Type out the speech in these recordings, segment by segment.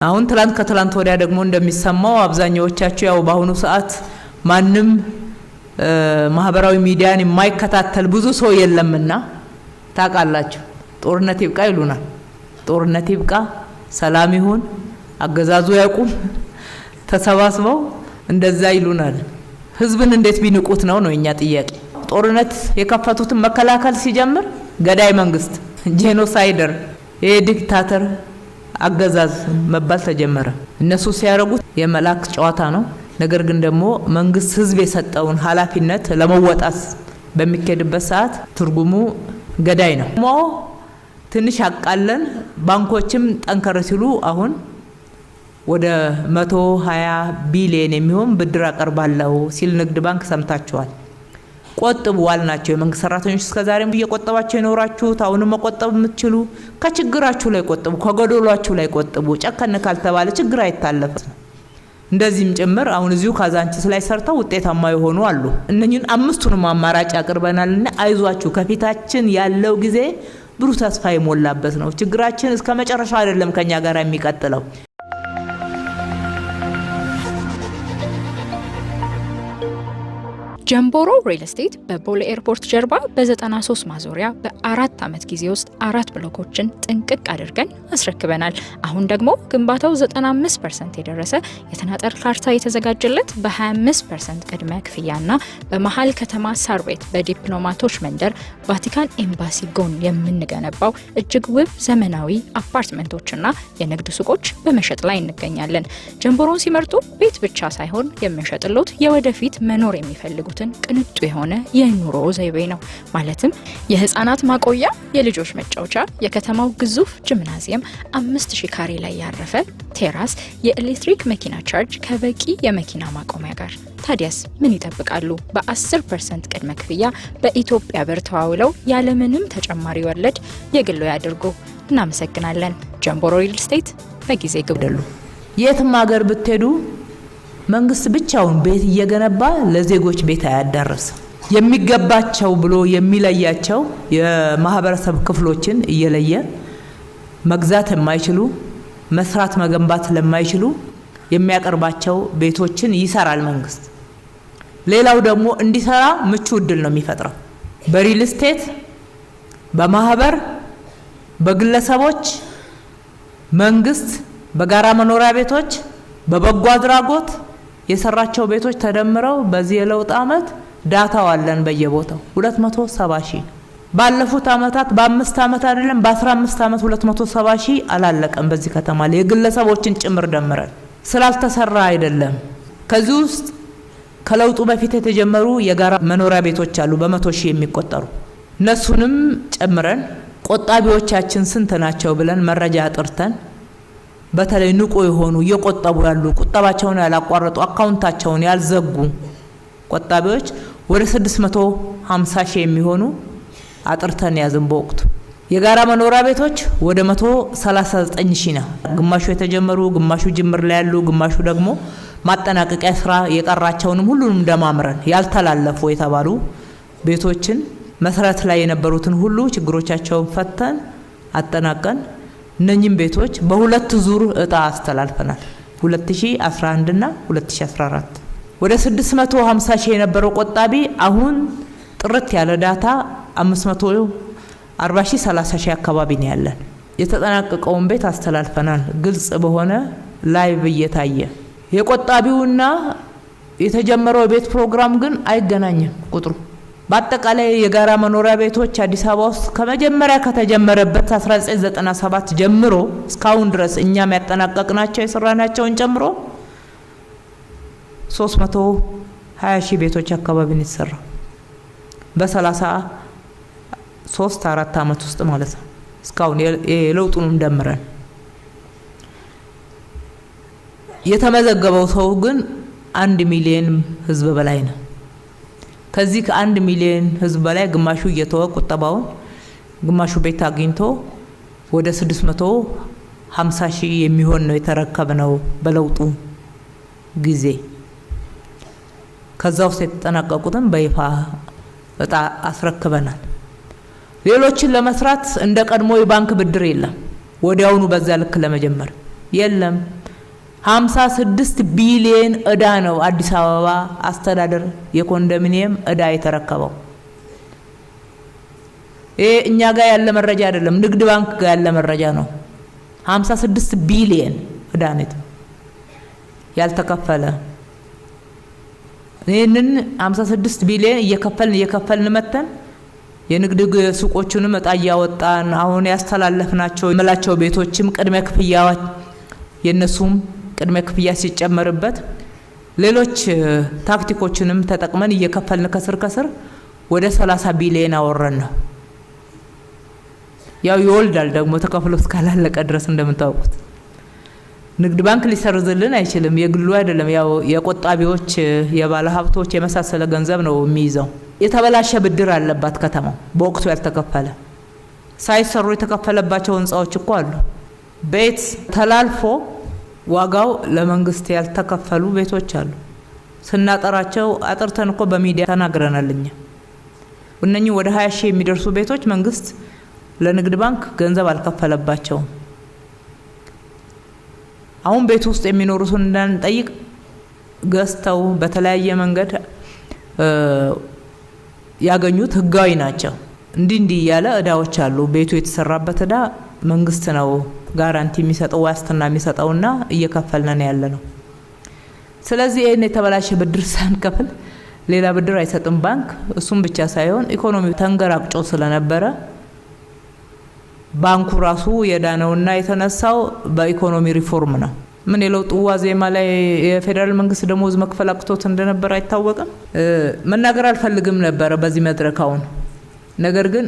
አሁን ከትላንት ወዲያ ደግሞ እንደሚሰማው አብዛኛዎቻችሁ ያው በአሁኑ ሰዓት ማንም ማህበራዊ ሚዲያን የማይከታተል ብዙ ሰው የለምና ታቃላችሁ ጦርነት ይብቃ ይሉናል። ጦርነት ይብቃ፣ ሰላም ይሁን፣ አገዛዙ ያቁም፣ ተሰባስበው እንደዛ ይሉናል። ህዝብን እንዴት ቢንቁት ነው የኛ ጥያቄ። ጦርነት የከፈቱትን መከላከል ሲጀምር ገዳይ መንግስት፣ ጄኖሳይደር፣ የዲክታተር አገዛዝ መባል ተጀመረ። እነሱ ሲያረጉት የመላክ ጨዋታ ነው። ነገር ግን ደግሞ መንግስት ህዝብ የሰጠውን ኃላፊነት ለመወጣት በሚከድበት ሰዓት ትርጉሙ ገዳይ ነው። ትንሽ አቃለን ባንኮችም ጠንከር ሲሉ አሁን ወደ 120 ቢሊዮን የሚሆን ብድር አቀርባለሁ ሲል ንግድ ባንክ ሰምታችኋል። ቆጥቡ አልናቸው። የመንግስት ሰራተኞች እስከዛሬም እየቆጠባችሁ የኖራችሁት አሁንም መቆጠብ የምትችሉ ከችግራችሁ ላይ ቆጥቡ፣ ከጎዶሏችሁ ላይ ቆጥቡ። ጨከነ ካልተባለ ችግር አይታለፍም። እንደዚህም ጭምር አሁን እዚሁ ካዛንቺስ ላይ ሰርተው ውጤታማ የሆኑ አሉ። እነኚህን አምስቱንም አማራጭ አቅርበናልና አይዟችሁ፣ ከፊታችን ያለው ጊዜ ብሩህ ተስፋ የሞላበት ነው። ችግራችን እስከ መጨረሻ አይደለም ከኛ ጋር የሚቀጥለው። ጀምቦሮ ሪል ስቴት በቦሌ ኤርፖርት ጀርባ በ93 ማዞሪያ በ4 ዓመት ጊዜ ውስጥ 4 ብሎኮችን ጥንቅቅ አድርገን አስረክበናል። አሁን ደግሞ ግንባታው 95% የደረሰ የተናጠር ካርታ የተዘጋጀለት በ25% ቅድመ ክፍያና በመሃል ከተማ ሳር ቤት በዲፕሎማቶች መንደር ቫቲካን ኤምባሲ ጎን የምንገነባው እጅግ ውብ ዘመናዊ አፓርትመንቶችና የንግድ ሱቆች በመሸጥ ላይ እንገኛለን። ጀምቦሮን ሲመርጡ ቤት ብቻ ሳይሆን የሚሸጥሉት የወደፊት መኖር የሚፈልጉት ቅንጡ የሆነ የኑሮ ዘይቤ ነው። ማለትም የህፃናት ማቆያ፣ የልጆች መጫወቻ፣ የከተማው ግዙፍ ጂምናዚየም፣ 5000 ካሬ ላይ ያረፈ ቴራስ፣ የኤሌክትሪክ መኪና ቻርጅ ከበቂ የመኪና ማቆሚያ ጋር። ታዲያስ ምን ይጠብቃሉ? በ10% ቅድመ ክፍያ በኢትዮጵያ ብር ተዋውለው ያለምንም ተጨማሪ ወለድ የግሎ ያድርጉ። እናመሰግናለን። ጀምቦሮ ሪል ስቴት በጊዜ ግብደሉ። የትም ሀገር ብትሄዱ መንግስት ብቻውን ቤት እየገነባ ለዜጎች ቤት አያዳርስ። የሚገባቸው ብሎ የሚለያቸው የማህበረሰብ ክፍሎችን እየለየ መግዛት የማይችሉ መስራት መገንባት ለማይችሉ የሚያቀርባቸው ቤቶችን ይሰራል መንግስት። ሌላው ደግሞ እንዲሰራ ምቹ እድል ነው የሚፈጥረው። በሪል ስቴት፣ በማህበር፣ በግለሰቦች፣ መንግስት በጋራ መኖሪያ ቤቶች፣ በበጎ አድራጎት የሰራቸው ቤቶች ተደምረው በዚህ የለውጥ አመት ዳታው አለን በየቦታው 270 ሺህ። ባለፉት አመታት በ5 አመት አይደለም በ15 አመት 270 ሺህ አላለቀም በዚህ ከተማ ላይ የግለሰቦችን ጭምር ደምረን። ስላልተሰራ አይደለም። ከዚህ ውስጥ ከለውጡ በፊት የተጀመሩ የጋራ መኖሪያ ቤቶች አሉ በመቶ ሺህ የሚቆጠሩ። እነሱንም ጨምረን ቆጣቢዎቻችን ስንት ናቸው ብለን መረጃ አጥርተን በተለይ ንቁ የሆኑ እየቆጠቡ ያሉ ቁጠባቸውን ያላቋረጡ አካውንታቸውን ያልዘጉ ቆጣቢዎች ወደ 650 ሺህ የሚሆኑ አጥርተን ያዝን። በወቅቱ የጋራ መኖሪያ ቤቶች ወደ 139 ሺህ ነው። ግማሹ የተጀመሩ፣ ግማሹ ጅምር ላይ ያሉ፣ ግማሹ ደግሞ ማጠናቀቂያ ስራ የቀራቸውንም ሁሉንም ደማምረን ያልተላለፉ የተባሉ ቤቶችን መሰረት ላይ የነበሩትን ሁሉ ችግሮቻቸውን ፈተን አጠናቀን እነኚህም ቤቶች በሁለት ዙር እጣ አስተላልፈናል። 2011 እና 2014 ወደ 650 ሺህ የነበረው ቆጣቢ አሁን ጥርት ያለ ዳታ 540 ሺህ 30 ሺህ አካባቢ ነው ያለን። የተጠናቀቀውን ቤት አስተላልፈናል። ግልጽ በሆነ ላይቭ እየታየ የቆጣቢውና የተጀመረው ቤት ፕሮግራም ግን አይገናኝም ቁጥሩ። በአጠቃላይ የጋራ መኖሪያ ቤቶች አዲስ አበባ ውስጥ ከመጀመሪያ ከተጀመረበት 1997 ጀምሮ እስካሁን ድረስ እኛም ያጠናቀቅናቸው የሰራናቸውን ጨምሮ 320 ሺህ ቤቶች አካባቢ ነው የተሰራው በ33-4 አመት ውስጥ ማለት ነው። እስካሁን የለውጡንም ደምረን የተመዘገበው ሰው ግን 1 ሚሊዮን ህዝብ በላይ ነው። ከዚህ ከ1 ሚሊዮን ህዝብ በላይ ግማሹ እየተወ ቁጠባውን ግማሹ ቤት አግኝቶ ወደ 650 ሺህ የሚሆን ነው የተረከብነው በለውጡ ጊዜ። ከዛው የተጠናቀቁትን በይፋ እጣ አስረክበናል። ሌሎችን ለመስራት እንደ ቀድሞ የባንክ ብድር የለም። ወዲያውኑ በዛ ልክ ለመጀመር የለም 56 ቢሊዮን እዳ ነው አዲስ አበባ አስተዳደር የኮንዶሚኒየም እዳ የተረከበው። እኛ ጋር ያለ መረጃ አይደለም፣ ንግድ ባንክ ጋር ያለ መረጃ ነው። 56 ቢሊዮን እዳ ነው ያልተከፈለ። ይሄንን 56 ቢሊዮን እየከፈልን መተን የንግድ ሱቆቹንም እጣ ያወጣን አሁን ያስተላለፍናቸው መላቸው ቤቶችም ቅድመ ክፍያዎች የነሱም ቅድመ ክፍያ ሲጨመርበት ሌሎች ታክቲኮችንም ተጠቅመን እየከፈልን ከስር ወደ 30 ቢሊዮን አወረን ነው። ያው ይወልዳል ደግሞ ተከፍሎ እስካላለቀ ድረስ እንደምታውቁት ንግድ ባንክ ሊሰርዝልን አይችልም። የግሉ አይደለም፣ ያው የቆጣቢዎች የባለ ሀብቶች የመሳሰለ ገንዘብ ነው የሚይዘው። የተበላሸ ብድር አለባት ከተማው በወቅቱ ያልተከፈለ ሳይሰሩ የተከፈለባቸው ህንጻዎች እኮ አሉ። ቤት ተላልፎ ዋጋው ለመንግስት ያልተከፈሉ ቤቶች አሉ። ስናጠራቸው አጥርተን እኮ በሚዲያ ተናግረናልኛ። እነኚህ ወደ 20 ሺህ የሚደርሱ ቤቶች መንግስት ለንግድ ባንክ ገንዘብ አልከፈለባቸው። አሁን ቤት ውስጥ የሚኖሩትን እንዳንጠይቅ ገዝተው በተለያየ መንገድ ያገኙት ህጋዊ ናቸው። እንዲህ ያለ እዳዎች አሉ። ቤቱ የተሰራበት እዳ መንግስት ነው ጋራንቲ የሚሰጠው ዋስትና የሚሰጠውና እየከፈልነን ያለ ነው። ስለዚህ ይሄን የተበላሸ ብድር ሳንከፍል ሌላ ብድር አይሰጥም ባንክ። እሱም ብቻ ሳይሆን ኢኮኖሚው ተንገራቅጮ ስለነበረ ባንኩ ራሱ የዳነውና የተነሳው በኢኮኖሚ ሪፎርም ነው። ምን የለውጥ ዋዜማ ላይ የፌደራል መንግስት ደሞዝ መክፈል አቅቶት እንደነበር አይታወቅም። መናገር አልፈልግም ነበር በዚህ መድረክ አሁን። ነገር ግን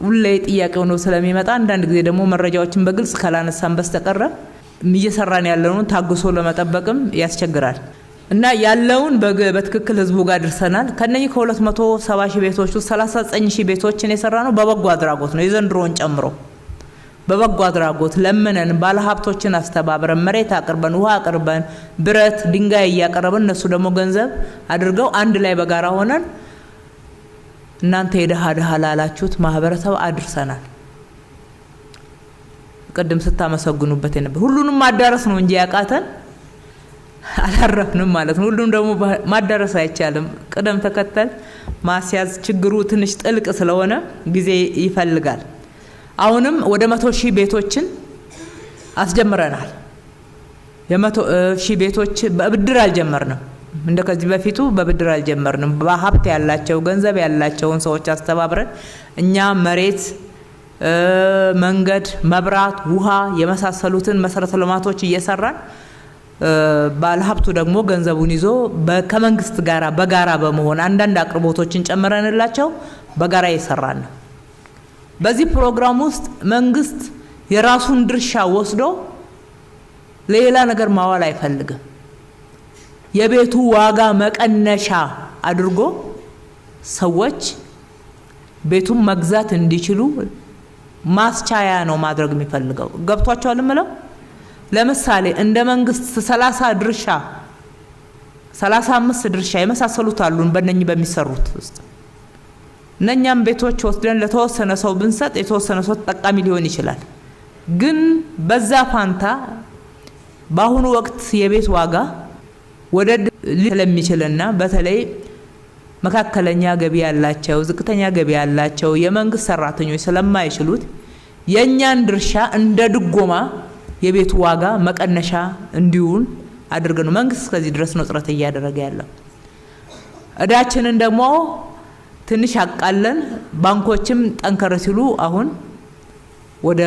ሁሌ ጥያቄው ነው ስለሚመጣ አንዳንድ ጊዜ ደግሞ መረጃዎችን በግልጽ ካላነሳን በስተቀር እየሰራን ያለውን ታግሶ ለመጠበቅም ያስቸግራል እና ያለውን በትክክል ህዝቡ ጋር ድርሰናል። ከነኚህ ከ270 ሺህ ቤቶች ውስጥ 39 ሺህ ቤቶችን የሰራነው በበጎ አድራጎት ነው። የዘንድሮን ጨምሮ በበጎ አድራጎት ለምነን ባለሀብቶችን አስተባብረን መሬት አቅርበን ውሃ አቅርበን ብረት ድንጋይ እያቀረበን እነሱ ደግሞ ገንዘብ አድርገው አንድ ላይ በጋራ ሆነን እናንተ የደሃ ላላችሁት ማህበረሰብ አድርሰናል። ቀደም ስታመሰግኑበት የነበር ሁሉንም ማዳረስ ነው እንጂ ያቃተን አላረፍንም ማለት ነው። ሁሉም ደግሞ ማዳረስ አይቻልም። ቀደም ተከተል ማስያዝ ችግሩ ትንሽ ጥልቅ ስለሆነ ጊዜ ይፈልጋል። አሁንም ወደ 100 ሺህ ቤቶችን አስጀምረናል። የ100 ሺህ ቤቶች በብድር አልጀመርንም። እንደከዚህ በፊቱ በብድር አልጀመርንም። በሀብት ያላቸው ገንዘብ ያላቸውን ሰዎች አስተባብረን እኛ መሬት፣ መንገድ፣ መብራት፣ ውሃ የመሳሰሉትን መሰረተ ልማቶች እየሰራን ባለሀብቱ ደግሞ ገንዘቡን ይዞ ከመንግስት ጋራ በጋራ በመሆን አንዳንድ አቅርቦቶችን ጨምረንላቸው በጋራ እየሰራን ነው። በዚህ ፕሮግራም ውስጥ መንግስት የራሱን ድርሻ ወስዶ ሌላ ነገር ማዋል አይፈልግም። የቤቱ ዋጋ መቀነሻ አድርጎ ሰዎች ቤቱን መግዛት እንዲችሉ ማስቻያ ነው ማድረግ የሚፈልገው። ገብቷቸዋል ማለት ለምሳሌ እንደ መንግስት 30 ድርሻ 35 ድርሻ የመሳሰሉት አሉን በእነኚህ በሚሰሩት ውስጥ እነኛም ቤቶች ወስደን ለተወሰነ ሰው ብንሰጥ የተወሰነ ሰው ተጠቃሚ ሊሆን ይችላል። ግን በዛ ፋንታ በአሁኑ ወቅት የቤት ዋጋ ወደ ለሚችልና በተለይ መካከለኛ ገቢ ያላቸው ዝቅተኛ ገቢ ያላቸው የመንግስት ሰራተኞች ስለማይችሉት የኛን ድርሻ እንደ ድጎማ የቤቱ ዋጋ መቀነሻ እንዲውን አድርገን መንግስት ከዚህ ድረስ ነው ጥረት እያደረገ ያለው። እዳችንን ደግሞ ትንሽ አቃለን ባንኮችም ጠንከር ሲሉ አሁን ወደ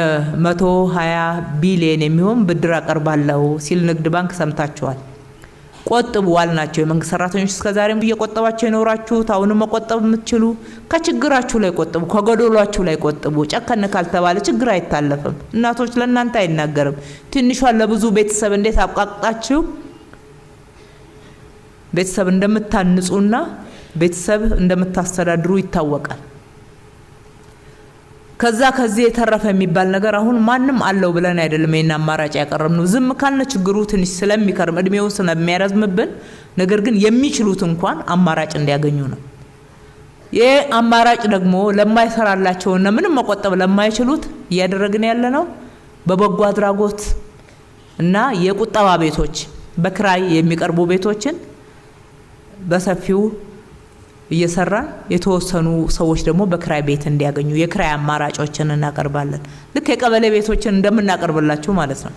120 ቢሊዮን የሚሆን ብድር አቀርባለሁ ሲል ንግድ ባንክ ሰምታችኋል። ቆጥቡ አልናቸው። የመንግስት ሰራተኞች እስከዛሬም እየቆጠባቸው የኖራችሁት አሁንም መቆጠብ የምትችሉ ከችግራችሁ ላይ ቆጥቡ፣ ከጎዶሏችሁ ላይ ቆጥቡ። ጨከነ ካልተባለ ችግር አይታለፍም። እናቶች ለእናንተ አይናገርም። ትንሿን ለብዙ ቤተሰብ እንዴት አቋቅጣችሁ ቤተሰብ እንደምታንጹና ቤተሰብ እንደምታስተዳድሩ ይታወቃል። ከዚህ የተረፈ የሚባል ነገር አሁን ማንም አለው ብለን አይደለም የና አማራጭ ያቀርብነው። ዝም ካልነ ችግሩ ትንሽ ስለሚከርም እድሜው ስለሚያረዝምብን፣ ነገር ግን የሚችሉት እንኳን አማራጭ እንዲያገኙ ነው። አማራጭ ደግሞ ለማይሰራላቸውና ምንም መቆጠብ ለማይችሉት እያደረግን ያለ ነው። በበጎ አድራጎት እና የቁጠባ ቤቶች በክራይ የሚቀርቡ ቤቶችን በሰፊው እየሰራን የተወሰኑ ሰዎች ደግሞ በክራይ ቤት እንዲያገኙ የክራይ አማራጮችን እናቀርባለን። ልክ የቀበሌ ቤቶችን እንደምናቀርብላችሁ ማለት ነው።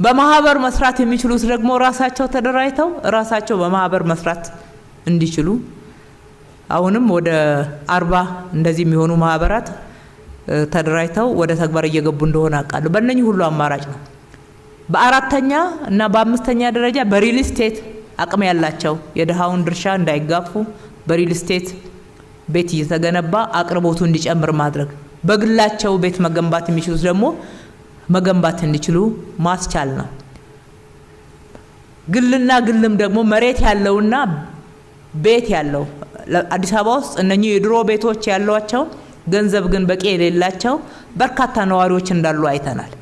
በማህበር መስራት የሚችሉት ደግሞ ራሳቸው ተደራጅተው ራሳቸው በማህበር መስራት እንዲችሉ አሁንም ወደ 40 እንደዚህ የሚሆኑ ማህበራት ተደራጅተው ወደ ተግባር እየገቡ እንደሆነ አውቃለሁ። በእነኚህ ሁሉ አማራጭ ነው። በአራተኛ እና በአምስተኛ ደረጃ በሪል ስቴት አቅም ያላቸው የደሃውን ድርሻ እንዳይጋፉ በሪል ስቴት ቤት እየተገነባ አቅርቦቱ እንዲጨምር ማድረግ፣ በግላቸው ቤት መገንባት የሚችሉት ደግሞ መገንባት እንዲችሉ ማስቻል ነው። ግልና ግልም ደግሞ መሬት ያለውና ቤት ያለው አዲስ አበባ ውስጥ እነኚህ የድሮ ቤቶች ያሏቸው ገንዘብ ግን በቂ የሌላቸው በርካታ ነዋሪዎች እንዳሉ አይተናል።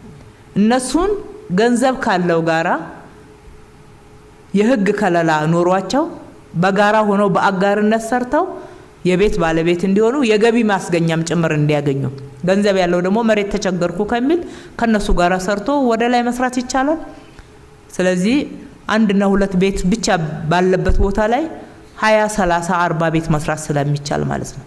እነሱን ገንዘብ ካለው ጋራ የህግ ከለላ ኖሯቸው በጋራ ሆነው በአጋርነት ሰርተው የቤት ባለቤት እንዲሆኑ የገቢ ማስገኛም ጭምር እንዲያገኙ፣ ገንዘብ ያለው ደግሞ መሬት ተቸገርኩ ከሚል ከነሱ ጋራ ሰርቶ ወደ ላይ መስራት ይቻላል። ስለዚህ 1 እና 2 ቤት ብቻ ባለበት ቦታ ላይ 20 30 40 ቤት መስራት ስለሚቻል ማለት ነው።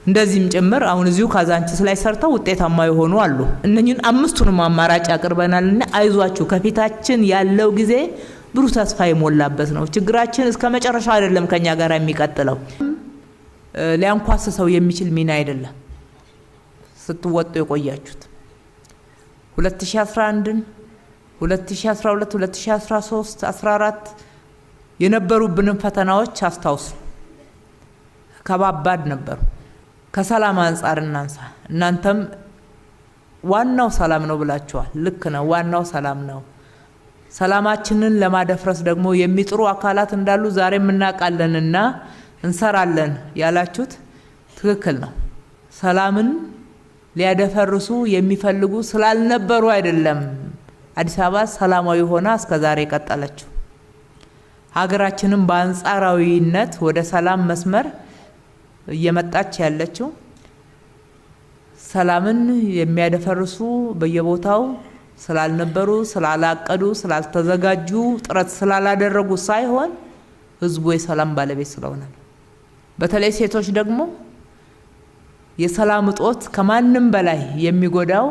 እንደዚህም ጭምር አሁን እዚሁ ካዛንቺስ ላይ ሰርተው ውጤታማ የሆኑ አሉ። እነኚህን አምስቱንም አማራጭ አቅርበናልና አይዟችሁ፣ ከፊታችን ያለው ጊዜ ብሩህ ተስፋ የሞላበት ነው። ችግራችን እስከ መጨረሻ አይደለም ከኛ ጋር የሚቀጥለው። ሊያንኳስሰው የሚችል ሚና አይደለም ስትወጡ የቆያችሁት። 2011 2012 2013 14 የነበሩብንን ፈተናዎች አስታውሱ። ከባባድ ነበሩ። ከሰላም አንፃር እናንሳ። እናንተም ዋናው ሰላም ነው ብላችኋል። ልክ ነው፣ ዋናው ሰላም ነው። ሰላማችንን ለማደፍረስ ደግሞ የሚጥሩ አካላት እንዳሉ ዛሬም እናውቃለንና እንሰራለን ያላችሁት ትክክል ነው። ሰላምን ሊያደፈርሱ የሚፈልጉ ስላልነበሩ አይደለም አዲስ አበባ ሰላማዊ ሆና እስከዛሬ ቀጠለችው። ሀገራችንን በአንጻራዊነት ወደ ሰላም መስመር እየመጣች ያለችው ሰላምን የሚያደፈርሱ በየቦታው ስላልነበሩ፣ ስላላቀዱ፣ ስላልተዘጋጁ፣ ጥረት ስላላደረጉ ሳይሆን ህዝቡ የሰላም ባለቤት ስለሆነ ነው። በተለይ ሴቶች ደግሞ የሰላም እጦት ከማንም በላይ የሚጎዳው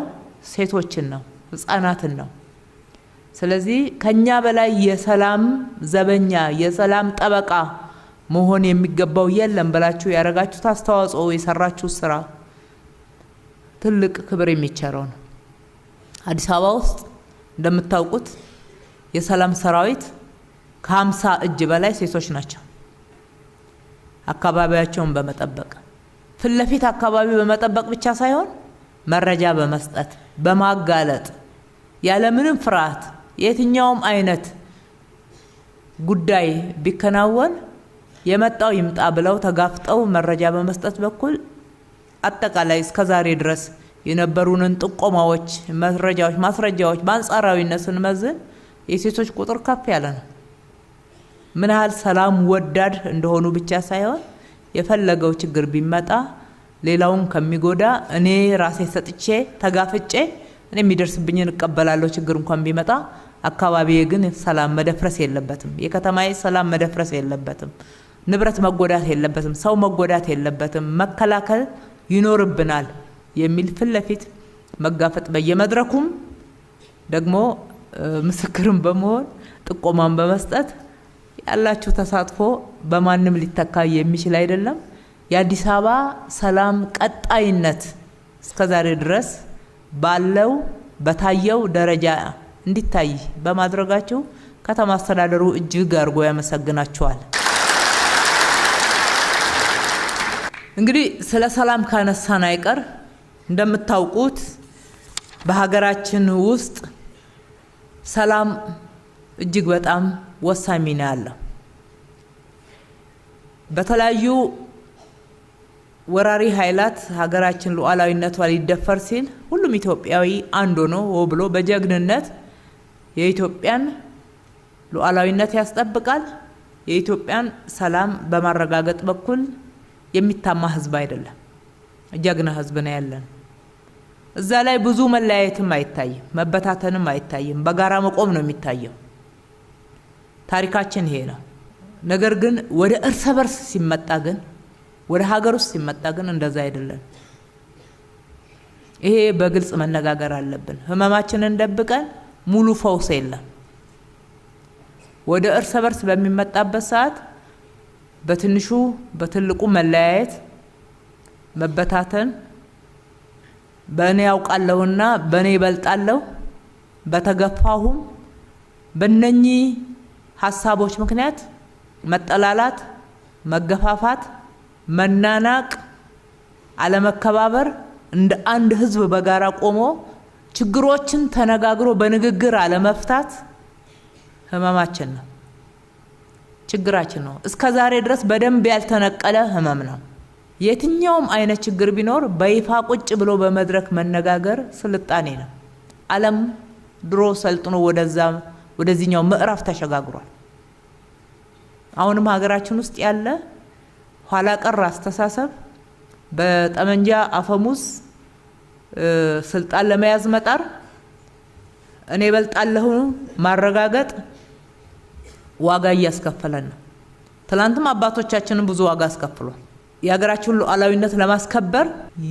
ሴቶችን ነው፣ ህፃናትን ነው። ስለዚህ ከኛ በላይ የሰላም ዘበኛ የሰላም ጠበቃ መሆን የሚገባው የለም ብላችሁ ያረጋችሁት አስተዋጽኦ የሰራችሁት ስራ ትልቅ ክብር የሚቸረው ነው። አዲስ አበባ ውስጥ እንደምታውቁት የሰላም ሰራዊት ከ50 እጅ በላይ ሴቶች ናቸው። አካባቢያቸውን በመጠበቅ ፍለፊት አካባቢ በመጠበቅ ብቻ ሳይሆን መረጃ በመስጠት በማጋለጥ ያለምንም ፍርሃት የትኛውም አይነት ጉዳይ ቢከናወን የመጣው ይምጣ ብለው ተጋፍጠው መረጃ በመስጠት በኩል አጠቃላይ እስከዛሬ ድረስ የነበሩንን ጥቆማዎች፣ መረጃዎች፣ ማስረጃዎች በአንጻራዊነት ስንመዝን የሴቶች ቁጥር ከፍ ያለ ነው። ምን ያህል ሰላም ወዳድ እንደሆኑ ብቻ ሳይሆን የፈለገው ችግር ቢመጣ ሌላውን ከሚጎዳ እኔ ራሴ ሰጥቼ ተጋፍጬ እኔ የሚደርስብኝን እቀበላለሁ። ችግር እንኳን ቢመጣ አካባቢዬ ግን ሰላም መደፍረስ የለበትም። የከተማዬ ሰላም መደፍረስ የለበትም። ንብረት መጎዳት የለበትም። ሰው መጎዳት የለበትም። መከላከል ይኖርብናል የሚል ፍለፊት መጋፈጥ በየመድረኩም ደግሞ ምስክርም በመሆን ጥቆማን በመስጠት ያላችሁ ተሳትፎ በማንም ሊተካ የሚችል አይደለም። የአዲስ አበባ ሰላም ቀጣይነት እስከዛሬ ድረስ ባለው በታየው ደረጃ እንዲታይ በማድረጋችሁ ከተማ አስተዳደሩ እጅግ አድርጎ ያመሰግናችኋል። እንግዲህ ስለ ሰላም ካነሳን አይቀር እንደምታውቁት በሀገራችን ውስጥ ሰላም እጅግ በጣም ወሳኝ ሚና አለው። በተለያዩ ወራሪ ኃይላት ሀገራችን ሉዓላዊነቷ ሊደፈር ሲል ሁሉም ኢትዮጵያዊ አንድ ሆኖ ብሎ በጀግንነት የኢትዮጵያን ሉዓላዊነት ያስጠብቃል። የኢትዮጵያን ሰላም በማረጋገጥ በኩል የሚታማ ህዝብ አይደለም፣ ጀግና ህዝብ ነው ያለን። እዛ ላይ ብዙ መለያየትም አይታይም፣ መበታተንም አይታይም። በጋራ መቆም ነው የሚታየው። ታሪካችን ይሄ ነው። ነገር ግን ወደ እርስ በርስ ሲመጣ ግን ወደ ሀገር ውስጥ ሲመጣ ግን እንደዛ አይደለም። ይሄ በግልጽ መነጋገር አለብን። ህመማችንን ደብቀን ሙሉ ፈውስ የለም። ወደ እርስ በርስ በሚመጣበት ሰዓት በትንሹ በትልቁ መለያየት፣ መበታተን፣ በእኔ ያውቃለሁና በእኔ ይበልጣለሁ፣ በተገፋሁም በእነኚህ ሀሳቦች ምክንያት መጠላላት፣ መገፋፋት፣ መናናቅ፣ አለመከባበር እንደ አንድ ህዝብ በጋራ ቆሞ ችግሮችን ተነጋግሮ በንግግር አለመፍታት ህመማችን ነው፣ ችግራችን ነው። እስከ ዛሬ ድረስ በደንብ ያልተነቀለ ህመም ነው። የትኛውም አይነት ችግር ቢኖር በይፋ ቁጭ ብሎ በመድረክ መነጋገር ስልጣኔ ነው። ዓለም ድሮ ሰልጥኖ ወደዚህኛው ምዕራፍ ተሸጋግሯል። አሁንም ሀገራችን ውስጥ ያለ ኋላ ቀር አስተሳሰብ በጠመንጃ አፈሙዝ ስልጣን ለመያዝ መጣር፣ እኔ እበልጣለሁ ማረጋገጥ ዋጋ እያስከፈለን ነው። ትላንትም አባቶቻችንን ብዙ ዋጋ አስከፍሏል። የሀገራችን ሉዓላዊነት ለማስከበር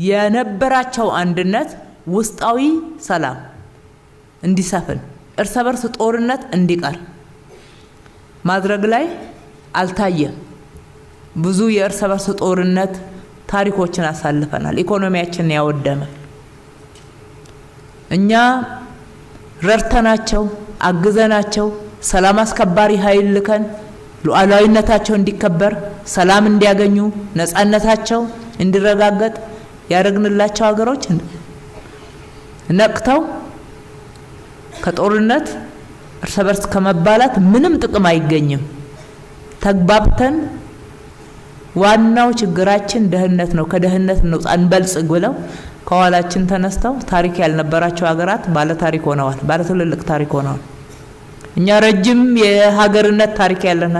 የነበራቸው አንድነት፣ ውስጣዊ ሰላም እንዲሰፍን፣ እርስ በርስ ጦርነት እንዲቀር ማድረግ ላይ አልታየም። ብዙ የእርስ በርስ ጦርነት ታሪኮችን አሳልፈናል። ኢኮኖሚያችንን ያወደመ እኛ ረድተናቸው አግዘናቸው ሰላም አስከባሪ ኃይል ልከን ሉዓላዊነታቸው እንዲከበር፣ ሰላም እንዲያገኙ፣ ነፃነታቸው እንዲረጋገጥ ያደረግንላቸው ሀገሮች ነቅተው ከጦርነት እርስ በርስ ከመባላት ምንም ጥቅም አይገኝም። ተግባብተን ዋናው ችግራችን ድህነት ነው፣ ከድህነት ነው እንበልጽግ ብለው ከኋላችን ተነስተው ታሪክ ያልነበራቸው ሀገራት ባለ ታሪክ ሆነዋል፣ ባለ ትልልቅ ታሪክ ሆነዋል። እኛ ረጅም የሀገርነት ታሪክ ያለና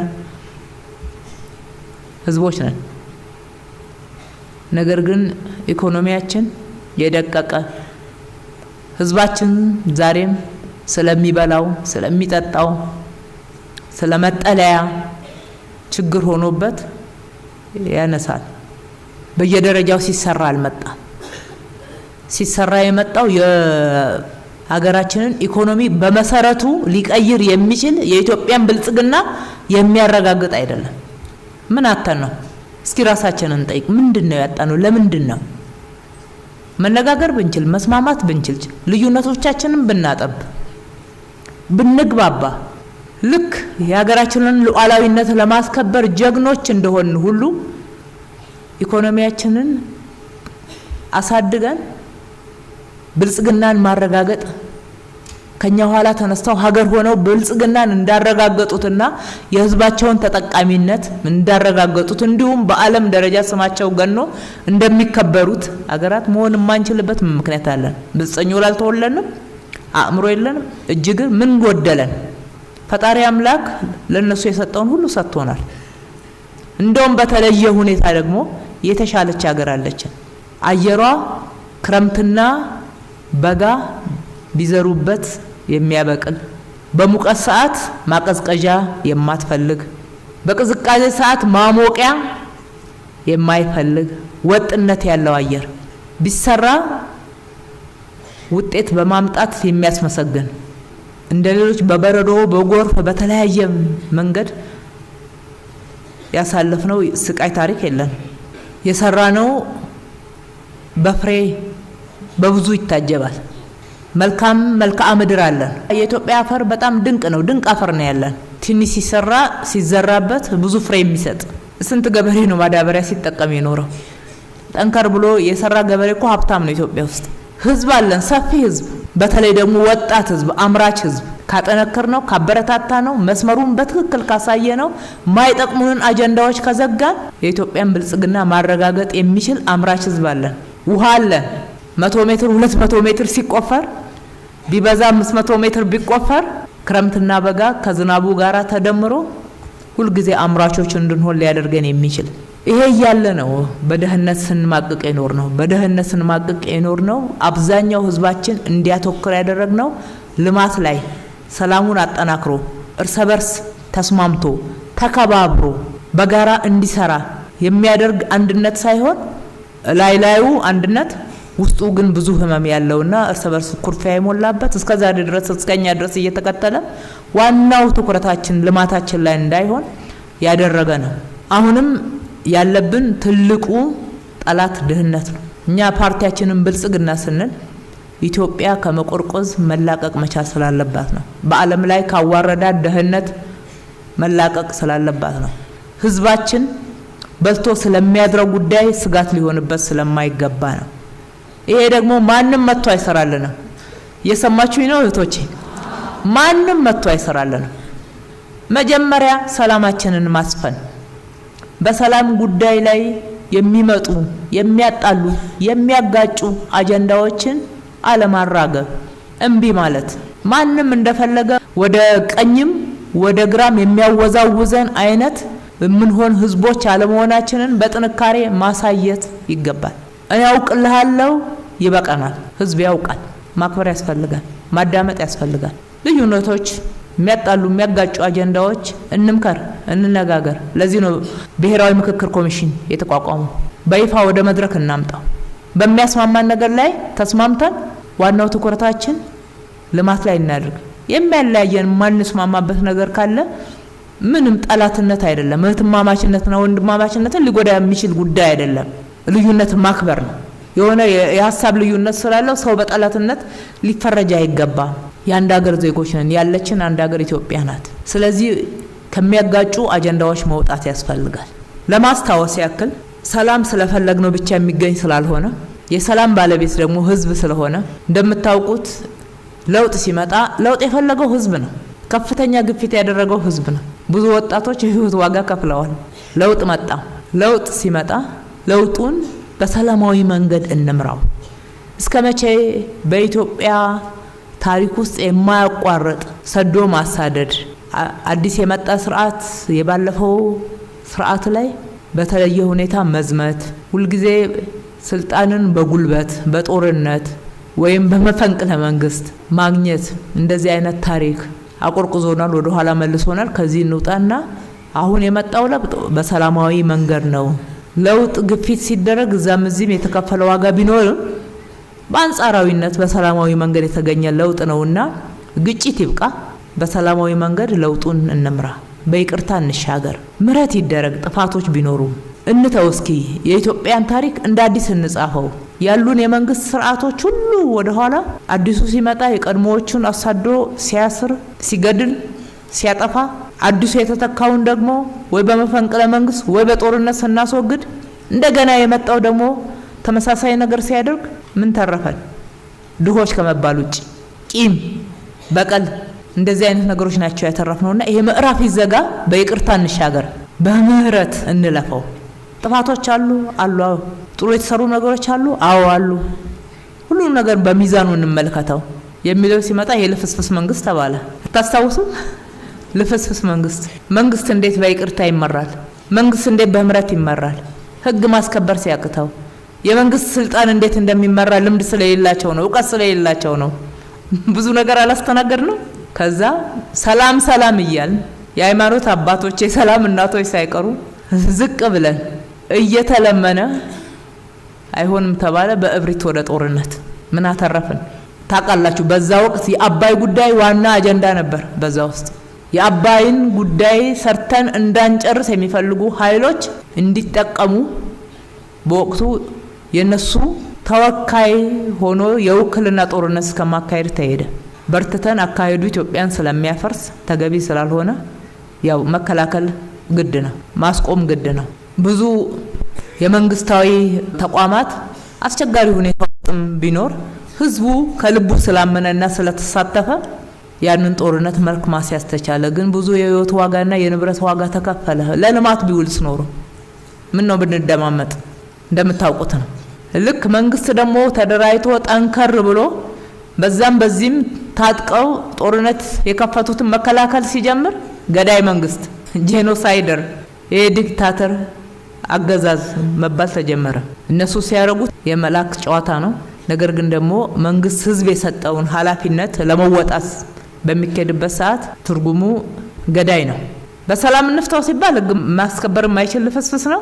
ህዝቦች ነን። ነገር ግን ኢኮኖሚያችን የደቀቀ፣ ህዝባችን ዛሬም ስለሚበላው፣ ስለሚጠጣው፣ ስለመጠለያ ችግር ሆኖበት ያነሳል። በየደረጃው ሲሰራ አልመጣም። ሲሰራ የመጣው የሀገራችንን ኢኮኖሚ በመሰረቱ ሊቀይር የሚችል የኢትዮጵያን ብልጽግና የሚያረጋግጥ አይደለም። ምን አተን ነው? እስኪ ራሳችንን እንጠይቅ። ምንድነው ያጣነው? ለምንድነው? መነጋገር ብንችል፣ መስማማት ብንችል፣ ልዩነቶቻችንን ብናጠብ፣ ብንግባባ፣ ልክ የሀገራችንን ሉዓላዊነት ለማስከበር ጀግኖች እንደሆን ሁሉ ኢኮኖሚያችንን አሳድገን ብልጽግናን ማረጋገጥ ከኛ ኋላ ተነስተው ሀገር ሆነው ብልጽግናን እንዳረጋገጡትና የህዝባቸውን ተጠቃሚነት እንዳረጋገጡት እንዲሁም በዓለም ደረጃ ስማቸው ገኖ እንደሚከበሩት ሀገራት መሆን የማንችልበት ምክንያት አለን? ብልጽኞ ላልተወለንም፣ አእምሮ የለንም፣ እጅግ ምን ጎደለን? ፈጣሪ አምላክ ለነሱ የሰጠውን ሁሉ ሰጥቶናል። እንደውም በተለየ ሁኔታ ደግሞ የተሻለች ሀገር አለችን። አየሯ ክረምትና በጋ ቢዘሩበት የሚያበቅል፣ በሙቀት ሰዓት ማቀዝቀዣ የማትፈልግ፣ በቅዝቃዜ ሰዓት ማሞቂያ የማይፈልግ ወጥነት ያለው አየር ቢሰራ ውጤት በማምጣት የሚያስመሰግን፣ እንደሌሎች በበረዶ በጎርፍ በተለያየ መንገድ ያሳለፍነው ስቃይ ታሪክ የለን። የሰራነው በፍሬ በብዙ ይታጀባል። መልካም መልክዓ ምድር አለን። የኢትዮጵያ አፈር በጣም ድንቅ ነው። ድንቅ አፈር ነው ያለን። ትንሽ ሲዘራበት ብዙ ፍሬ የሚሰጥ። ስንት ገበሬ ነው ማዳበሪያ ሲጠቀም የኖረው? ጠንከር ብሎ የሰራ ገበሬ እኮ ሀብታም ነው። ኢትዮጵያ ውስጥ ህዝብ አለን፣ ሰፊ ህዝብ፣ በተለይ ደግሞ ወጣት ህዝብ፣ አምራች ህዝብ። ካጠነከር ነው፣ ካበረታታ ነው፣ መስመሩን በትክክል ካሳየ ነው፣ ማይጠቅሙንን አጀንዳዎች ከዘጋን የኢትዮጵያን ብልጽግና ማረጋገጥ የሚችል አምራች ህዝብ አለን። ውሃ አለን። 100 ሜትር 200 ሜትር ሲቆፈር ቢበዛ 500 ሜትር ቢቆፈር ክረምትና በጋ ከዝናቡ ጋራ ተደምሮ ሁሉ ጊዜ አምራቾች እንድንሆን ሊያደርገን የሚችል ይሄ ያለ ነው በደህነት ስንማቅቅ የኖር ነው አብዛኛው ህዝባችን እንዲያተኩር ያደረግነው ልማት ላይ ሰላሙን አጠናክሮ እርስ በርስ ተስማምቶ ተከባብሮ በጋራ እንዲሰራ የሚያደርግ አንድነት ሳይሆን ላይላዩ አንድነት ውስጡ ግን ብዙ ህመም ያለውና እርስ በርስ ኩርፊያ የሞላበት እስከዛሬ ድረስ እስከኛ ድረስ እየተከተለ ዋናው ትኩረታችን ልማታችን ላይ እንዳይሆን ያደረገ ነው። አሁንም ያለብን ትልቁ ጠላት ድህነት ነው። እኛ ፓርቲያችንን ብልጽግና ስንል ኢትዮጵያ ከመቆርቆዝ መላቀቅ መቻል ስላለባት ነው። በአለም ላይ ካዋረዳት ድህነት መላቀቅ ስላለባት ነው። ህዝባችን በልቶ ስለሚያድረው ጉዳይ ስጋት ሊሆንበት ስለማይገባ ነው። ይሄ ደግሞ ማንም መጥቶ አይሰራልንም። እየሰማችሁኝ ነው እህቶቼ? ማንም መጥቶ አይሰራልንም። መጀመሪያ ሰላማችንን ማስፈን፣ በሰላም ጉዳይ ላይ የሚመጡ የሚያጣሉ የሚያጋጩ አጀንዳዎችን አለማራገብ፣ እምቢ ማለት፣ ማንም እንደፈለገ ወደ ቀኝም ወደ ግራም የሚያወዛውዘን አይነት ምንሆን ህዝቦች አለመሆናችንን በጥንካሬ ማሳየት ይገባል። እኔ አውቅልሃለሁ ይበቃናል። ህዝብ ያውቃል። ማክበር ያስፈልጋል። ማዳመጥ ያስፈልጋል። ልዩነቶች የሚያጣሉ የሚያጋጩ አጀንዳዎች እንምከር፣ እንነጋገር። ለዚህ ነው ብሔራዊ ምክክር ኮሚሽን የተቋቋመው። በይፋ ወደ መድረክ እናምጣው። በሚያስማማን ነገር ላይ ተስማምተን ዋናው ትኩረታችን ልማት ላይ እናድርግ። የሚያለያየን ማንስማማበት ነገር ካለ ምንም ጠላትነት አይደለም፣ እህትማማችነትና ወንድማማችነትን ሊጎዳ የሚችል ጉዳይ አይደለም። ልዩነት ማክበር ነው። የሆነ የሐሳብ ልዩነት ስላለው ሰው በጠላትነት ሊፈረጅ አይገባም። የአንድ ሀገር ዜጎች ነን። ያለችን አንድ ሀገር ኢትዮጵያ ናት። ስለዚህ ከሚያጋጩ አጀንዳዎች መውጣት ያስፈልጋል። ለማስታወስ ያክል ሰላም ስለፈለግነው ብቻ የሚገኝ ስላልሆነ የሰላም ባለቤት ደግሞ ህዝብ ስለሆነ እንደምታውቁት ለውጥ ሲመጣ ለውጥ የፈለገው ህዝብ ነው። ከፍተኛ ግፊት ያደረገው ህዝብ ነው። ብዙ ወጣቶች የህይወት ዋጋ ከፍለዋል። ለውጥ መጣ። ለውጥ ሲመጣ ለውጡን በሰላማዊ መንገድ እንምራው። እስከመቼ በኢትዮጵያ ታሪክ ውስጥ የማያቋርጥ ሰዶ ማሳደድ፣ አዲስ የመጣ ስርዓት የባለፈው ስርዓት ላይ በተለየ ሁኔታ መዝመት፣ ሁልጊዜ ስልጣንን በጉልበት በጦርነት ወይም በመፈንቅለ መንግስት ማግኘት፣ እንደዚህ አይነት ታሪክ አቆርቁዞናል፣ ወደ ኋላ መልሶናል። ከዚህ እንውጣና አሁን የመጣው ለውጥ በሰላማዊ መንገድ ነው። ለውጥ ግፊት ሲደረግ እዛም እዚህም የተከፈለ ዋጋ ቢኖርም በአንጻራዊነት በሰላማዊ መንገድ የተገኘ ለውጥ ነውና ግጭት ይብቃ። በሰላማዊ መንገድ ለውጡን እንምራ። በይቅርታ እንሻገር። ምህረት ይደረግ። ጥፋቶች ቢኖሩ እንተው። እስኪ የኢትዮጵያን ታሪክ እንደ አዲስ እንጻፈው። ያሉን የመንግስት ስርዓቶች ሁሉ ወደ ኋላ፣ አዲሱ ሲመጣ የቀድሞዎቹን አሳዶ ሲያስር ሲገድል ሲያጠፋ፣ አዲሱ የተተካውን ደግሞ ወይ በመፈንቅለ መንግስት ወይ በጦርነት ስናስወግድ፣ እንደገና የመጣው ደግሞ ተመሳሳይ ነገር ሲያደርግ ምን ተረፈን? ድሆች ከመባል ውጪ ቂም፣ በቀል፣ እንደዚህ አይነት ነገሮች ናቸው ያተረፍነውና ይሄ ምዕራፍ ይዘጋ። በይቅርታ እንሻገር። በምህረት እንለፈው። ጥፋቶች አሉ። ጥሩ የተሰሩ ነገሮች አሉ። አሉ። ሁሉም ነገር በሚዛኑ እንመልከተው የሚለው ሲመጣ የልፍስፍስ መንግስት ተባለ። ታስታውሱ? ልፍስፍስ መንግስት እንዴት በይቅርታ ይመራል? መንግስት እንዴት በምህረት ይመራል? ህግ ማስከበር ሲያቅተው የመንግስት ስልጣን እንዴት እንደሚመራ ልምድ ስለሌላቸው ነው፣ እውቀት ስለሌላቸው ነው። ብዙ ነገር አላስተናገድ ነው። ከዛ ሰላም እያል የሃይማኖት አባቶች የሰላም እናቶች ሳይቀሩ ዝቅ ብለን እየተለመነ አይሆንም ተባለ። በእብሪት ወደ ጦርነት ምን አተረፍን? ታውቃላችሁ። በዛ ወቅት የአባይ ጉዳይ ዋና አጀንዳ ነበር። በዛ ውስጥ የአባይን ጉዳይ ሰርተን እንዳንጨርስ የሚፈልጉ ኃይሎች እንዲጠቀሙ በወቅቱ የነሱ ተወካይ ሆኖ የውክልና ጦርነት እስከማካሄድ ተሄደ። በርትተን አካሄዱ ኢትዮጵያን ስለሚያፈርስ ተገቢ ስላልሆነ ያው መከላከል ግድ ነው፣ ማስቆም ግድ ነው። ብዙ የመንግስታዊ ተቋማት አስቸጋሪ ሁኔታ ውስጥም ቢኖር ህዝቡ ከልቡ ስላመነና ስለተሳተፈ ያንን ጦርነት መልክ ማስያዝ ተቻለ። ግን ብዙ የህይወት ዋጋና የንብረት ዋጋ ተከፈለ። ለልማት ቢውልስ ኖሮ ምን ነው ብንደማመጥ? እንደምታውቁት ነው። ልክ መንግስት ደግሞ ተደራይቶ ጠንከር ብሎ በዛም በዚህም ታጥቀው ጦርነት የከፈቱትን መከላከል ሲጀምር ገዳይ መንግስት፣ ጄኖሳይደር፣ የዲክታተር አገዛዝ መባል ተጀመረ። እነሱ ሲያረጉት የመላክ ጨዋታ ነው። ነገር ግን ደግሞ መንግስት ህዝብ የሰጠውን ኃላፊነት ለመወጣት በሚከድበት ሰዓት ትርጉሙ ገዳይ ነው። በሰላም እንፍታው ሲባል ህግ ማስከበር የማይችል ፍስፍስ ነው።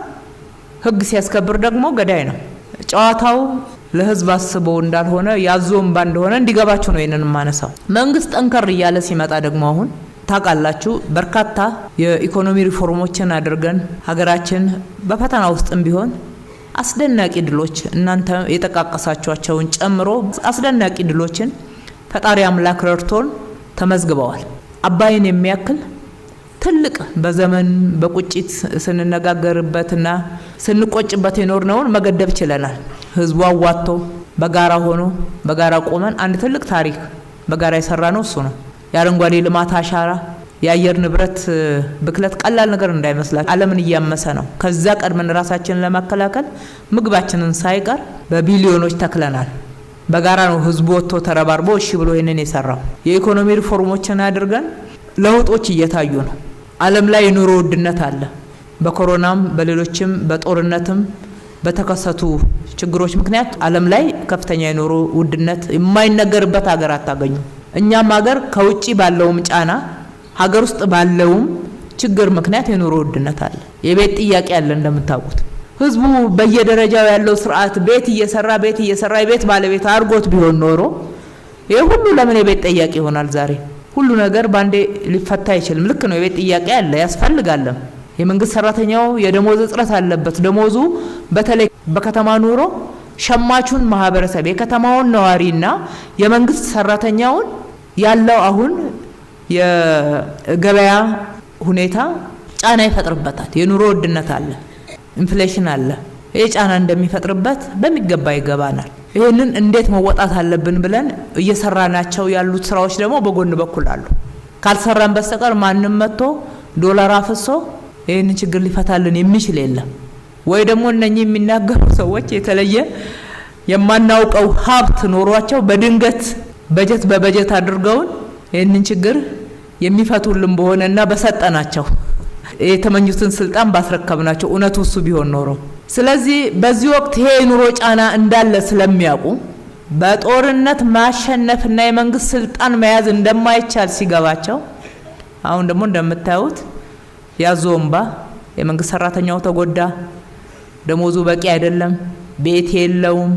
ህግ ሲያስከብር ደግሞ ገዳይ ነው። ጨዋታው ለህዝብ አስቦ እንዳልሆነ ያዞም ባንደሆነ እንዲገባችሁ ነው ይሄንን ማነሳው። መንግስት ጠንከር እያለ ሲመጣ ደግሞ አሁን ታቃላችሁ በርካታ የኢኮኖሚ ሪፎርሞችን አድርገን ሀገራችን በፈተና ውስጥም ቢሆን አስደናቂ ድሎች እናንተ የተቃቀሳችኋቸውን ጨምሮ አስደናቂ ድሎችን ፈጣሪ አምላክ ረድቶን ተመዝግበዋል። አባይን የሚያክል ትልቅ በዘመን በቁጭት ስንነጋገርበትና ስንቆጭበት የኖርነውን መገደብ ችለናል። ህዝቡ አዋጥቶ በጋራ ሆኖ በጋራ ቆመን አንድ ትልቅ ታሪክ በጋራ የሰራነው እሱ ነው። የአረንጓዴ ልማት አሻራ የአየር ንብረት ብክለት ቀላል ነገር እንዳይመስላችሁ ዓለምን እያመሰ ነው። ከዛ ቀድመን ራሳችንን ለማከላከል ምግባችንን ሳይቀር በቢሊዮኖች ተክለናል። በጋራ ነው ህዝቡ ወጥቶ ተረባርቦ እሺ ብሎ ይሄንን የሰራው። የኢኮኖሚ ሪፎርሞችን አድርገን ለውጦች እየታዩ ነው። ዓለም ላይ የኑሮ ውድነት አለ። በኮሮናም በሌሎችም በጦርነትም በተከሰቱ ችግሮች ምክንያት ዓለም ላይ ከፍተኛ የኑሮ ውድነት የማይነገርበት ሀገር አታገኙ። እኛም ሀገር ከውጪ ባለውም ጫና ሀገር ውስጥ ባለውም ችግር ምክንያት የኑሮ ውድነት አለ። የቤት ጥያቄ አለ። እንደምታውቁት ህዝቡ በየደረጃው ያለው ስርዓት ቤት እየሰራ የቤት ባለቤት አርጎት ቢሆን ኖሮ ይሄ ሁሉ ለምን የቤት ጥያቄ ይሆናል? ዛሬ ሁሉ ነገር ባንዴ ሊፈታ አይችልም። ልክ ነው። የቤት ጥያቄ አለ፣ ያስፈልጋል። የመንግስት ሰራተኛው የደሞዝ እጥረት አለበት። ደሞዙ በተለይ በከተማ ኑሮ ሸማቹን ማህበረሰብ የከተማውን ነዋሪና የመንግስት ሰራተኛውን ያለው አሁን የገበያ ሁኔታ ጫና ይፈጥርበታል። የኑሮ ውድነት አለ፣ ኢንፍሌሽን አለ። ይሄ ጫና እንደሚፈጥርበት በሚገባ ይገባናል። ይሄንን እንዴት መወጣት አለብን ብለን እየሰራናቸው ያሉት ስራዎች ደግሞ በጎን በኩል አሉ። ካልሰራን በስተቀር ማንም መጥቶ ዶላር አፍሶ ይሄን ችግር ሊፈታልን የሚችል የለም። ወይ ደግሞ እነኚህ የሚናገሩ ሰዎች የተለየ የማናውቀው ሀብት ኖሯቸው በድንገት በበጀት አድርገውን ይሄንን ችግር የሚፈቱልን በሆነና በሰጠናቸው የተመኙትን ስልጣን ባስረከብናቸው እውነቱ እሱ ቢሆን ኖሮ። ስለዚህ በዚህ ወቅት ይሄ ኑሮ ጫና እንዳለ ስለሚያውቁ በጦርነት ማሸነፍና የመንግስት ስልጣን መያዝ እንደማይቻል ሲገባቸው አሁን ደግሞ እንደምታዩት ያዞምባ የመንግስት ሰራተኛው ተጎዳ፣ ደሞዙ በቂ አይደለም፣ ቤት የለውም፣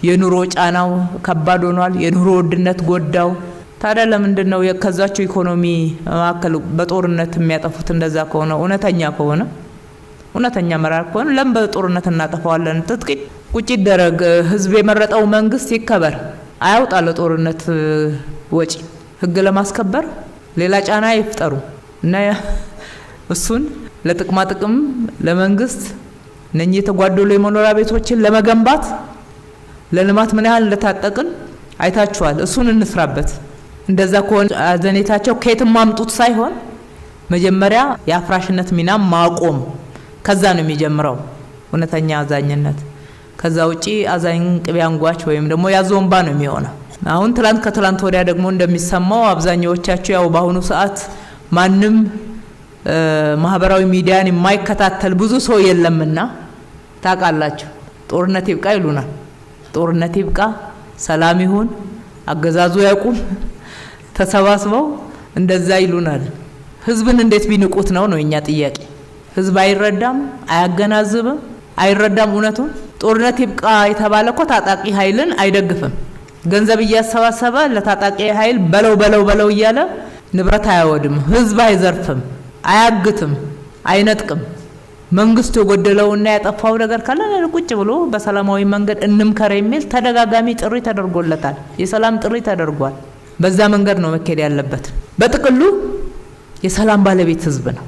የኑሮ ጫናው ከባድ ሆኗል፣ የኑሮ ውድነት ጎዳው። ታዲያ ለምንድን ነው የከዛቸው ኢኮኖሚ ማከለ በጦርነት የሚያጠፉት? እንደዛ ከሆነ እውነተኛ መራር ከሆነ ለምን በጦርነት እናጠፋዋለን? ጥቂት ቁጭ ይደረግ፣ ህዝብ የመረጠው መንግስት ይከበር፣ አያውጣ ለጦርነት ወጪ፣ ህግ ለማስከበር ሌላ ጫና ይፍጠሩ እና እሱን ለጥቅማ ጥቅም ለመንግስት እነኚህ የተጓደሉ የመኖሪያ ቤቶችን ለመገንባት ለልማት ምን ያህል እንደታጠቅን አይታችኋል። እሱን እንስራበት። እንደዛ ከሆነ አዘኔታቸው ከየትም ማምጡት ሳይሆን መጀመሪያ የአፍራሽነት ሚና ማቆም፣ ከዛ ነው የሚጀምረው እውነተኛ አዛኝነት። ከዛ ውጪ አዛኝ ቅቤ አንጓች ወይም ደግሞ ያዞምባ ነው የሚሆነው። አሁን ከትላንት ወዲያ ደግሞ እንደሚሰማው አብዛኛዎቻችሁ ያው በአሁኑ ሰዓት ማንም ማህበራዊ ሚዲያን የማይከታተል ብዙ ሰው የለምና ታቃላችሁ። ጦርነት ይብቃ ይሉናል። ጦርነት ይብቃ፣ ሰላም ይሁን፣ አገዛዙ ያቁም፣ ተሰባስበው እንደዛ ይሉናል። ህዝብን እንዴት ቢንቁት ነው እኛ ጥያቄ። ህዝብ አይረዳም፣ አያገናዝብም፣ አይረዳም እውነቱን። ጦርነት ይብቃ የተባለ እኮ ታጣቂ ኃይልን አይደግፍም። ገንዘብ እያሰባሰበ ለታጣቂ ኃይል በለው እያለ ንብረት አያወድም፣ ህዝብ አይዘርፍም፣ አያግትም፣ አይነጥቅም። መንግስት የጎደለውና ያጠፋው ነገር ካለ ቁጭ ብሎ በሰላማዊ መንገድ እንምከር የሚል ተደጋጋሚ ጥሪ ተደርጎለታል። የሰላም ጥሪ ተደርጓል። በዛ መንገድ ነው መከድ ያለበት። በጥቅሉ የሰላም ባለቤት ህዝብ ነው።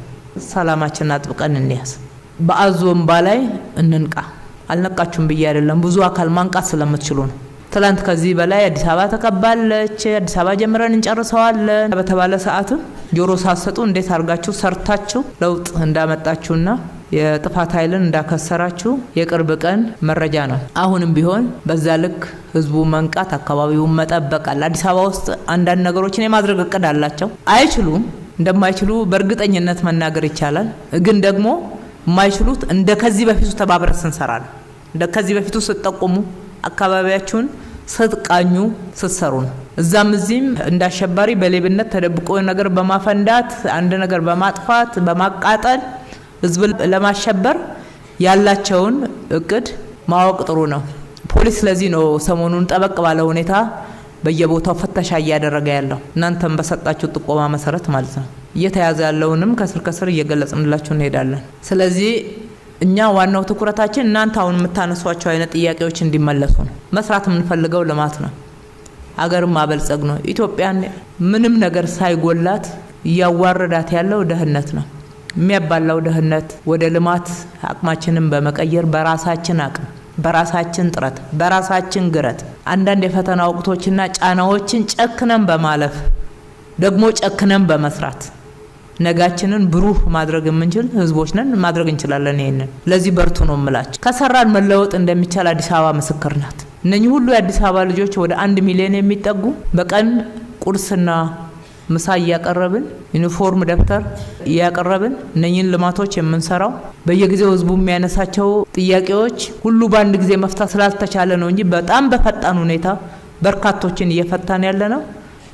ሰላማችንን አጥብቀን እንያዝ። በአዞምባ ላይ እንንቃ። አልነቃችሁም ብዬ አይደለም፣ ብዙ አካል ማንቃት ስለምትችሉ ነው። ትላንት ከዚህ በላይ አዲስ አበባ ተቀባለች፣ አዲስ አበባ ጀምረን እንጨርሰዋለን በተባለ ሰዓትም ጆሮ ሳሰጡ እንዴት አርጋችሁ ሰርታችሁ ለውጥ እንዳመጣችሁና የጥፋት ኃይልን እንዳከሰራችሁ የቅርብ ቀን መረጃ ነው። አሁንም ቢሆን በዛ ልክ ህዝቡ መንቃት፣ አካባቢውን መጠበቃል። አዲስ አበባ ውስጥ አንዳንድ ነገሮችን የማድረግ እቅድ አላቸው። አይችሉም፣ እንደማይችሉ በእርግጠኝነት መናገር ይቻላል። ግን ደግሞ የማይችሉት እንደ ከዚህ በፊቱ ተባብረን ስንሰራ ነው። እንደ ከዚህ በፊቱ ስትጠቁሙ አካባቢያችሁን ስትቃኙ ስትሰሩ ነው። እዛም እዚህም እንዳሸባሪ በሌብነት ተደብቆ ነገር በማፈንዳት አንድ ነገር በማጥፋት በማቃጠል ህዝብ ለማሸበር ያላቸውን እቅድ ማወቅ ጥሩ ነው። ፖሊስ ለዚህ ነው ሰሞኑን ጠበቅ ባለ ሁኔታ በየቦታው ፍተሻ እያደረገ ያለው እናንተም በሰጣችሁ ጥቆማ መሰረት ማለት ነው። እየተያዘ ያለውንም ከስር ከስር እየገለጽንላችሁ እንሄዳለን። ስለዚህ እኛ ዋናው ትኩረታችን እናንተ አሁን የምታነሷቸው አይነት ጥያቄዎች እንዲመለሱ ነው። መስራት የምንፈልገው ልማት ነው። አገርም ማበልጸግ ነው። ኢትዮጵያን ምንም ነገር ሳይጎላት እያዋረዳት ያለው ድህነት ነው። የሚያባላው ድህነት ወደ ልማት አቅማችንን በመቀየር በራሳችን አቅም በራሳችን ጥረት በራሳችን ግረት አንዳንድ የፈተና ወቅቶችና ጫናዎችን ጨክነን በማለፍ ደግሞ ጨክነን በመስራት ነጋችንን ብሩህ ማድረግ የምንችል ህዝቦች ነን። ማድረግ እንችላለን። ይሄንን ለዚህ በርቱ ነው የምላችሁ። ከሰራን መለወጥ እንደሚቻል አዲስ አበባ ምስክር ናት። እነኚህ ሁሉ የአዲስ አበባ ልጆች ወደ 1 ሚሊዮን የሚጠጉ በቀን ቁርስና ምሳ እያቀረብን ዩኒፎርም ደብተር እያቀረብን እነኚህን ልማቶች የምንሰራው በየጊዜው ህዝቡ የሚያነሳቸው ጥያቄዎች ሁሉ በአንድ ጊዜ መፍታት ስላልተቻለ ነው እንጂ በጣም በፈጣን ሁኔታ በርካቶችን እየፈታን ያለ ነው።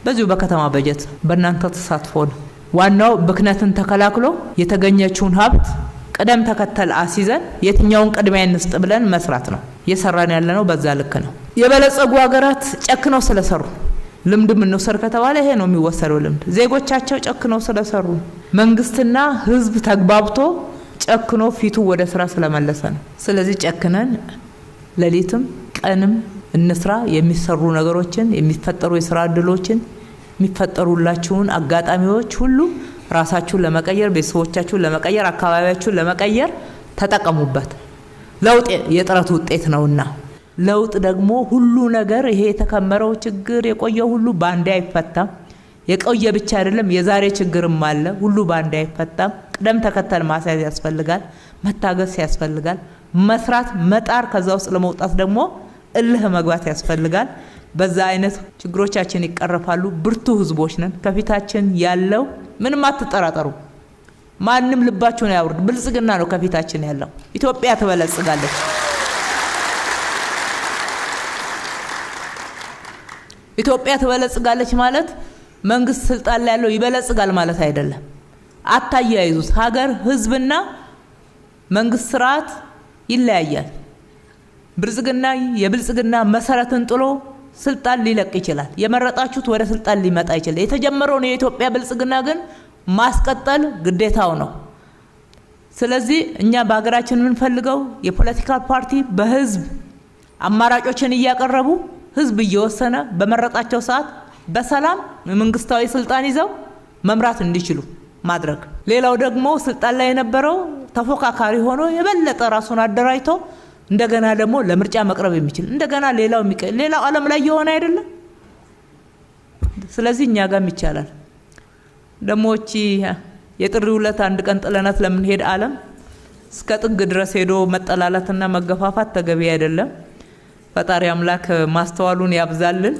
በዚሁ በከተማ በጀት በእናንተ ተሳትፎ ነው። ዋናው ብክነትን ተከላክሎ የተገኘችውን ሀብት ቅደም ተከተል አስይዘን የትኛውን ቅድሚያ እንስጥ ብለን መስራት ነው። እየሰራን ያለ ነው። በዛ ልክ ነው። የበለጸጉ ሀገራት ጨክነው ስለሰሩ ልምድም እንወሰድ ከተባለ ይሄ ነው የሚወሰደው ልምድ። ዜጎቻቸው ጨክነው ስለሰሩ መንግስትና ህዝብ ተግባብቶ ጨክኖ ፊቱ ወደ ስራ ስለመለሰ ነው። ስለዚህ ጨክነን ሌሊትም ቀንም እንስራ። የሚሰሩ ነገሮችን የሚፈጠሩ የስራ እድሎችን የሚፈጠሩላችሁን አጋጣሚዎች ሁሉ ራሳችሁን ለመቀየር ቤተሰቦቻችሁን ለመቀየር አካባቢያችሁን ለመቀየር ተጠቀሙበት። ለውጥ የጥረት ውጤት ነውና ለውጥ ደግሞ ሁሉ ነገር ይሄ የተከመረው ችግር የቆየው ሁሉ ባንዴ አይፈታም። የቆየ ብቻ አይደለም የዛሬ ችግርም አለ። ሁሉ ባንዴ አይፈታም። ቅደም ተከተል ማስያዝ ያስፈልጋል። መታገስ ያስፈልጋል። መስራት መጣር ከዛ ውስጥ ለመውጣት ደግሞ እልህ መግባት ያስፈልጋል። በዛ አይነት ችግሮቻችን ይቀርፋሉ። ብርቱ ህዝቦች ነን። ከፊታችን ያለው ምንም አትጠራጠሩ። ማንም ልባችሁን ያውርድ። ብልጽግና ነው ከፊታችን ያለው። ኢትዮጵያ ትበለጽጋለች። ኢትዮጵያ ትበለጽጋለች ማለት መንግስት ስልጣን ላይ ያለው ይበለጽጋል ማለት አይደለም። አታያይዙት። ሀገር ህዝብና መንግስት ስርዓት ይለያያል። ብልጽግና የብልጽግና መሰረትን ጥሎ ስልጣን ሊለቅ ይችላል። የመረጣችሁት ወደ ስልጣን ሊመጣ ይችላል። የተጀመረውን የኢትዮጵያ ብልጽግና ግን ማስቀጠል ግዴታው ነው። ስለዚህ እኛ በሀገራችን የምንፈልገው የፖለቲካ ፓርቲ በህዝብ አማራጮችን እያቀረቡ ህዝብ እየወሰነ በመረጣቸው ሰዓት በሰላም መንግስታዊ ስልጣን ይዘው መምራት እንዲችሉ ማድረግ። ሌላው ደግሞ ስልጣን ላይ የነበረው ተፎካካሪ ሆኖ የበለጠ ራሱን አደራጅቶ እንደገና ደግሞ ለምርጫ መቅረብ የሚችል እንደገና ሌላው ዓለም ላይ የሆነ አይደለም። ስለዚህ እኛ ጋርም ይቻላል። ደሞቺ የጥሪው ዕለት አንድ ቀን ጥለናት ለምን ሄድ ዓለም እስከ ጥግ ድረስ ሄዶ መጠላላትና መገፋፋት ተገቢ አይደለም። ፈጣሪ አምላክ ማስተዋሉን ያብዛልን።